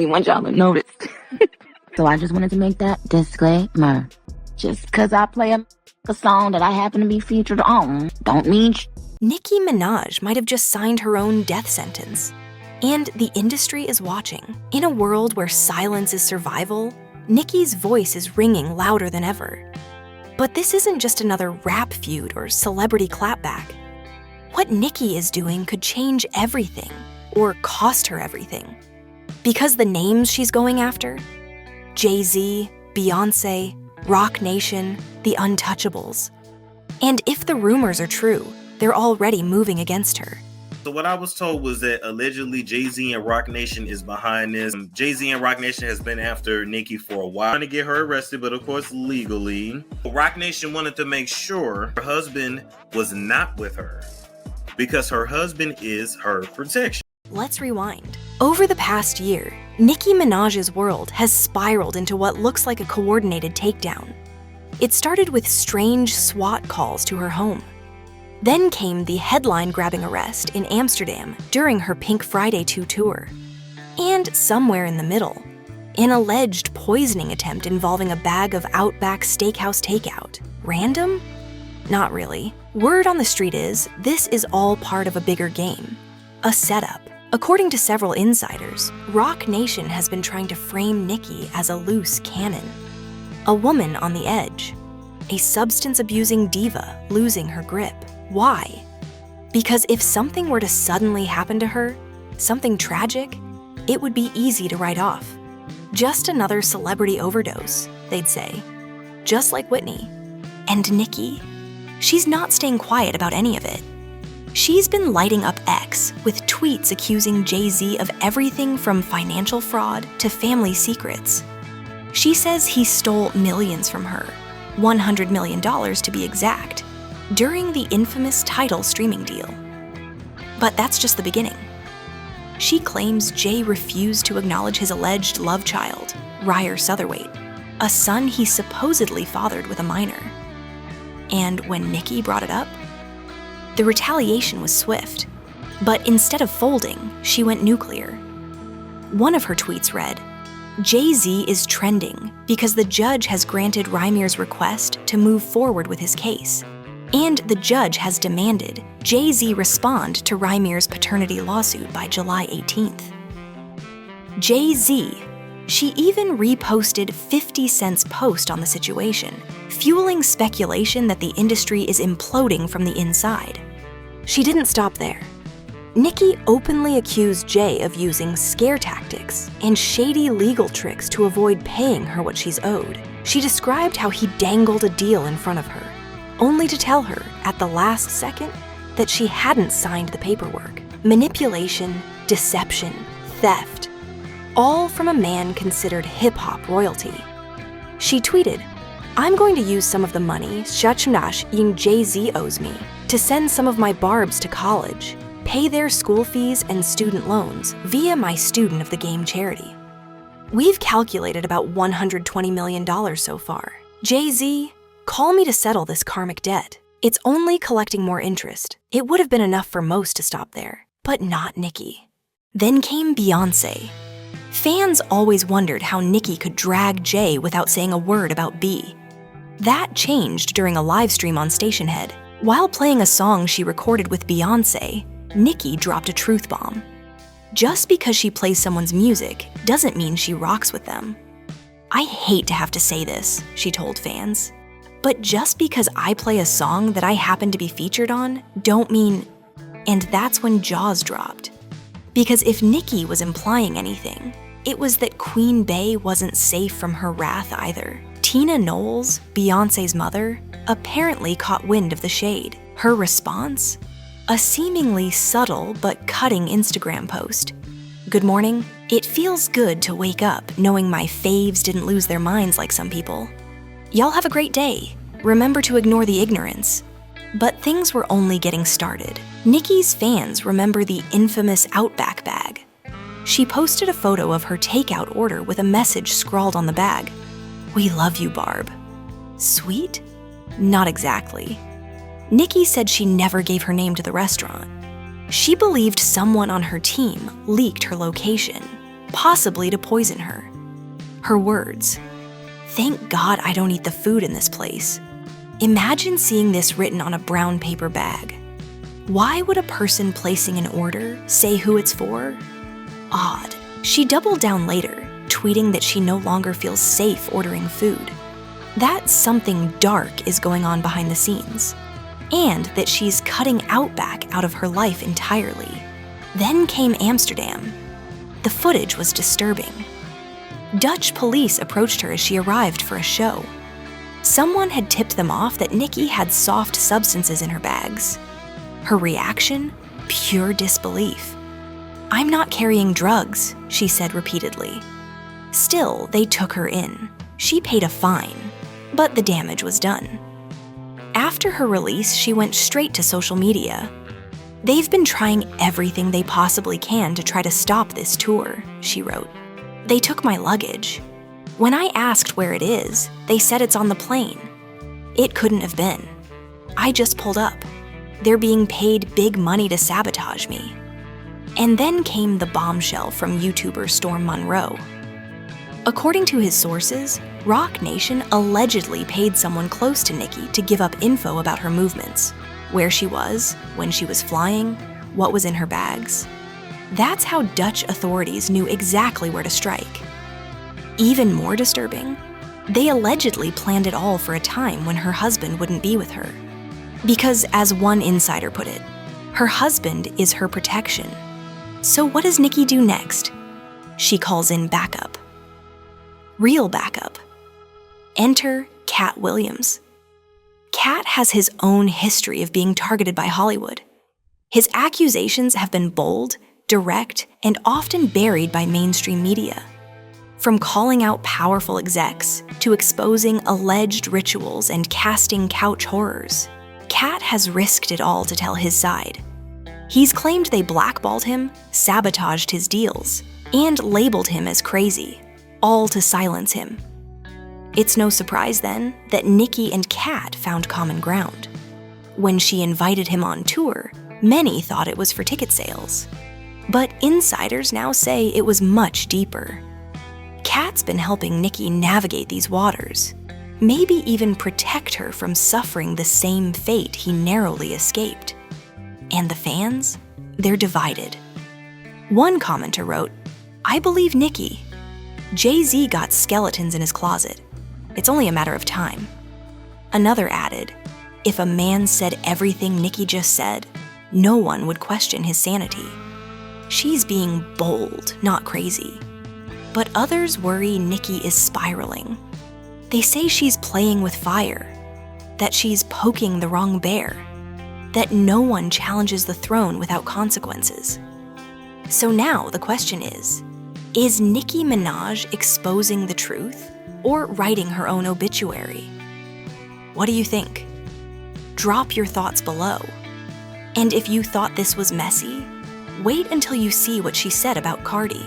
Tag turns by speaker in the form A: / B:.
A: didn't want y'all to notice. So I just wanted to make that disclaimer. Just because I play a song that I happen to be featured on, don't mean
B: Nicki Minaj might have just signed her own death sentence. And the industry is watching. In a world where silence is survival, Nicki's voice is ringing louder than ever. But this isn't just another rap feud or celebrity clapback. What Nicki is doing could change everything, or cost her everything. Because the names she's going after, Jay-Z, Beyonce, Rock Nation, the Untouchables. And if the rumors are true, they're already moving against her.
C: So what I was told was that allegedly Jay-Z and Rock Nation is behind this. Jay-Z and Rock Nation has been after Nicki for a while, trying to get her arrested, but of course legally. Rock Nation wanted to make sure her husband was not with her because her husband is her protection.
B: Let's rewind. Over the past year, Nicki Minaj's world has spiraled into what looks like a coordinated takedown. It started with strange SWAT calls to her home. Then came the headline-grabbing arrest in Amsterdam during her Pink Friday 2 tour. And somewhere in the middle, an alleged poisoning attempt involving a bag of Outback Steakhouse takeout. Random? Not really. Word on the street is, this is all part of a bigger game. A setup. According to several insiders, Rock Nation has been trying to frame Nicki as a loose cannon. A woman on the edge. A substance-abusing diva losing her grip. Why? Because if something were to suddenly happen to her, something tragic, it would be easy to write off. Just another celebrity overdose, they'd say. Just like Whitney. And Nicki? She's not staying quiet about any of it. She's been lighting up X with tweets accusing Jay-Z of everything from financial fraud to family secrets. She says he stole millions from her, $100 million to be exact, during the infamous Tidal streaming deal. But that's just the beginning. She claims Jay refused to acknowledge his alleged love child, Ryer Satherthwaite, a son he supposedly fathered with a minor. And when Nicki brought it up, the retaliation was swift. But instead of folding, she went nuclear. One of her tweets read, "Jay-Z is trending because the judge has granted Rymer's request to move forward with his case. And the judge has demanded Jay-Z respond to Rymer's paternity lawsuit by July 18th. Jay-Z. She even reposted 50 Cent's post on the situation, fueling speculation that the industry is imploding from the inside. She didn't stop there. Nicki openly accused Jay of using scare tactics and shady legal tricks to avoid paying her what she's owed. She described how he dangled a deal in front of her, only to tell her, at the last second, that she hadn't signed the paperwork. Manipulation, deception, theft, all from a man considered hip-hop royalty. She tweeted, "I'm going to use some of the money Shachnash Ying Jay-Z owes me to send some of my barbs to college, pay their school fees and student loans via my Student of the Game charity. We've calculated about $120 million so far. Jay-Z, call me to settle this karmic debt. It's only collecting more interest. It would have been enough for most to stop there, but not Nicki." Then came Beyonce. Fans always wondered how Nicki could drag Jay without saying a word about B. That changed during a live stream on Stationhead. While playing a song she recorded with Beyonce, Nicki dropped a truth bomb. Just because she plays someone's music doesn't mean she rocks with them. "I hate to have to say this," she told fans, "but just because I play a song that I happen to be featured on, don't mean..." And that's when Jaws dropped. Because if Nicki was implying anything, it was that Queen Bey wasn't safe from her wrath either. Tina Knowles, Beyonce's mother, apparently caught wind of the shade. Her response? A seemingly subtle but cutting Instagram post. "Good morning. It feels good to wake up knowing my faves didn't lose their minds like some people. Y'all have a great day. Remember to ignore the ignorance." But things were only getting started. Nicki's fans remember the infamous Outback bag. She posted a photo of her takeout order with a message scrawled on the bag. "We love you, Barb." Sweet? Not exactly. Nicki said she never gave her name to the restaurant. She believed someone on her team leaked her location. possibly to poison her. Her words, "Thank God I don't eat the food in this place." Imagine seeing this written on a brown paper bag. Why would a person placing an order say who it's for? Odd. She doubled down later, tweeting that she no longer feels safe ordering food. That something dark is going on behind the scenes, and that she's cutting Outback out of her life entirely. Then came Amsterdam. The footage was disturbing. Dutch police approached her as she arrived for a show. Someone had tipped them off that Nicki had soft substances in her bags. Her reaction? Pure disbelief. "I'm not carrying drugs," she said repeatedly. Still, they took her in. She paid a fine, but the damage was done. After her release, she went straight to social media. "They've been trying everything they possibly can to try to stop this tour," she wrote. "They took my luggage. When I asked where it is, they said it's on the plane. It couldn't have been. I just pulled up. They're being paid big money to sabotage me." And then came the bombshell from YouTuber Storm Monroe. According to his sources, Roc Nation allegedly paid someone close to Nicki to give up info about her movements, where she was, when she was flying, what was in her bags. That's how Dutch authorities knew exactly where to strike. Even more disturbing, they allegedly planned it all for a time when her husband wouldn't be with her. Because, as one insider put it, her husband is her protection. So what does Nicki do next? She calls in backup. Real backup. Enter Katt Williams. Katt has his own history of being targeted by Hollywood. His accusations have been bold, direct, and often buried by mainstream media. From calling out powerful execs to exposing alleged rituals and casting couch horrors, Katt has risked it all to tell his side. He's claimed they blackballed him, sabotaged his deals, and labeled him as crazy, all to silence him. It's no surprise, then, that Nicki and Katt found common ground. When she invited him on tour, many thought it was for ticket sales. But insiders now say it was much deeper. Katt's been helping Nicki navigate these waters, maybe even protect her from suffering the same fate he narrowly escaped. And the fans? They're divided. One commenter wrote, "I believe Nicki. Jay-Z got skeletons in his closet. It's only a matter of time." Another added, "If a man said everything Nicki just said, no one would question his sanity. She's being bold, not crazy." But others worry Nicki is spiraling. They say she's playing with fire, that she's poking the wrong bear, that no one challenges the throne without consequences. So now the question is Nicki Minaj exposing the truth or writing her own obituary? What do you think? Drop your thoughts below. And if you thought this was messy, wait until you see what she said about Cardi.